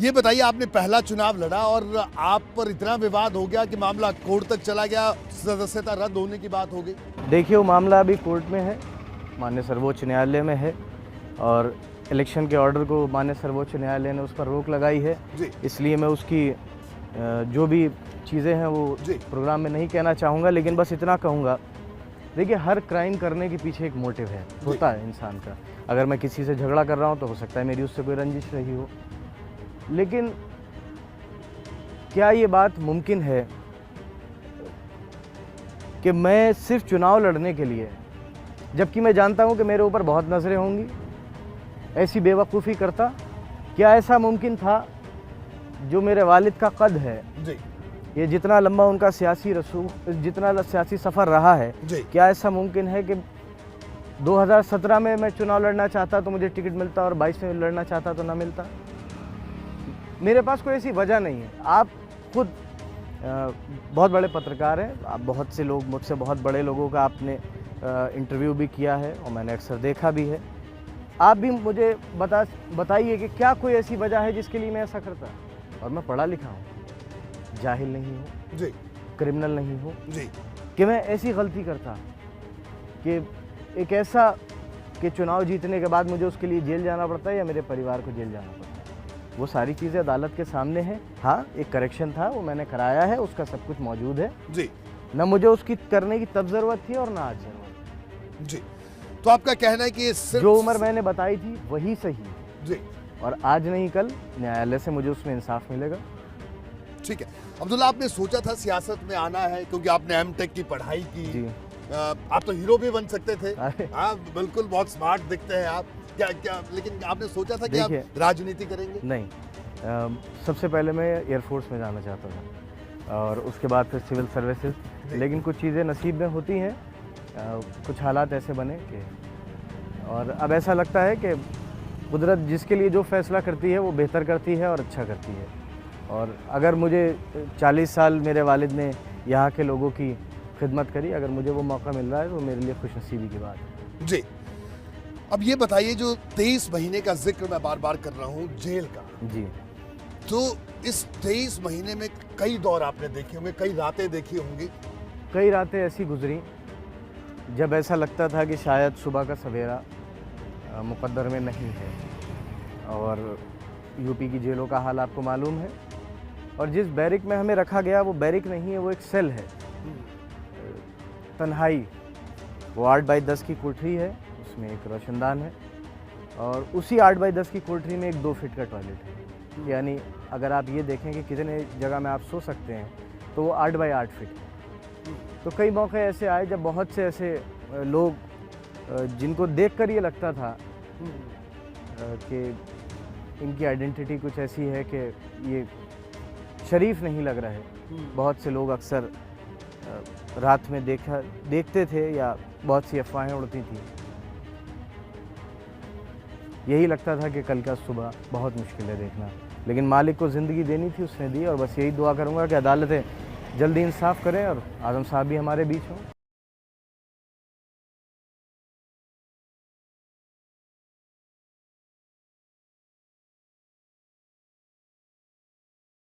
ये बताइए, आपने पहला चुनाव लड़ा और आप पर इतना विवाद हो गया कि मामला कोर्ट तक चला गया, सदस्यता रद्द होने की बात हो गई। देखिए, वो मामला अभी कोर्ट में है, माननीय सर्वोच्च न्यायालय में है और इलेक्शन के ऑर्डर को माननीय सर्वोच्च न्यायालय ने उस पर रोक लगाई है। इसलिए मैं उसकी जो भी चीज़ें हैं वो प्रोग्राम में नहीं कहना चाहूँगा, लेकिन बस इतना कहूँगा, देखिए हर क्राइम करने के पीछे एक मोटिव है, होता है इंसान का। अगर मैं किसी से झगड़ा कर रहा हूँ तो हो सकता है मेरी उससे कोई रंजिश रही हो, लेकिन क्या ये बात मुमकिन है कि मैं सिर्फ चुनाव लड़ने के लिए, जबकि मैं जानता हूँ कि मेरे ऊपर बहुत नज़रें होंगी, ऐसी बेवकूफ़ी करता? क्या ऐसा मुमकिन था? जो मेरे वालिद का कद है, ये जितना लंबा उनका सियासी जितना सियासी सफ़र रहा है, क्या ऐसा मुमकिन है कि 2017 में मैं चुनाव लड़ना चाहता तो मुझे टिकट मिलता और 22 में लड़ना चाहता तो ना मिलता? मेरे पास कोई ऐसी वजह नहीं है। आप खुद बहुत बड़े पत्रकार हैं, आप बहुत से लोग, मुझसे बहुत बड़े लोगों का आपने इंटरव्यू भी किया है और मैंने अक्सर देखा भी है। आप भी मुझे बताइए कि क्या कोई ऐसी वजह है जिसके लिए मैं ऐसा करता? और मैं पढ़ा लिखा हूँ, जाहिल नहीं हूँ, क्रिमिनल नहीं हूँ, कि मैं ऐसी गलती करता कि एक ऐसा कि चुनाव जीतने के बाद मुझे उसके लिए जेल जाना पड़ता है या मेरे परिवार को जेल जाना पड़ता है। वो सारी चीज़ें अदालत के सामने हैं। हाँ, एक करेक्शन था, वो मैंने कराया है, उसका सब कुछ मौजूद है न मुझे उसकी करने की तब ज़रूरत थी और ना आज ज़रूरत जी। तो आपका कहना है कि जो उम्र मैंने बताई थी वही सही और आज नहीं कल न्यायालय से मुझे उसमें इंसाफ मिलेगा। ठीक है अब्दुल्ला, आपने सोचा था सियासत में आना है क्योंकि आपने एमटेक की पढ़ाई की, आप तो हीरो भी बन सकते थे। आप बिल्कुल बहुत स्मार्ट दिखते हैं आप, क्या लेकिन आपने सोचा था कि आप राजनीति करेंगे? नहीं, सबसे पहले मैं एयरफोर्स में जाना चाहता था और उसके बाद फिर सिविल सर्विसेज, लेकिन कुछ चीज़ें नसीब में होती हैं, कुछ हालात ऐसे बने कि, और अब ऐसा लगता है कि कुदरत जिसके लिए जो फैसला करती है वो बेहतर करती है और अच्छा करती है। और अगर मुझे 40 साल मेरे वालिद ने यहाँ के लोगों की खिदमत करी, अगर मुझे वो मौका मिल रहा है तो मेरे लिए खुशनसीबी की बात है। जी, अब ये बताइए, जो 23 महीने का जिक्र मैं बार बार कर रहा हूँ जेल का, जी, तो इस 23 महीने में कई दौर आपने देखे होंगे, कई रातें देखी होंगी। कई रातें ऐसी गुजरी जब ऐसा लगता था कि शायद सुबह का सवेरा मुकद्दर में नहीं है। और यूपी की जेलों का हाल आपको मालूम है, और जिस बैरिक में हमें रखा गया वो बैरिक नहीं है, वो एक सेल है, तन्हाई। वो 8 बाई 10 की कोठरी है, उसमें एक रोशनदान है और उसी 8 बाई 10 की कोठरी में एक 2 फीट का टॉयलेट है। यानी अगर आप ये देखें कि कितने जगह में आप सो सकते हैं तो वो 8 बाई 8 फीट है। तो कई मौके ऐसे आए जब बहुत से ऐसे लोग जिनको देखकर ये लगता था कि इनकी आइडेंटिटी कुछ ऐसी है कि ये शरीफ नहीं लग रहा है। बहुत से लोग अक्सर रात में देखते थे या बहुत सी अफवाहें उड़ती थी। यही लगता था कि कल का सुबह बहुत मुश्किल है देखना, लेकिन मालिक को ज़िंदगी देनी थी, उसने दी। और बस यही दुआ करूँगा कि अदालतें जल्दी इंसाफ करें और आज़म साहब भी हमारे बीच हों।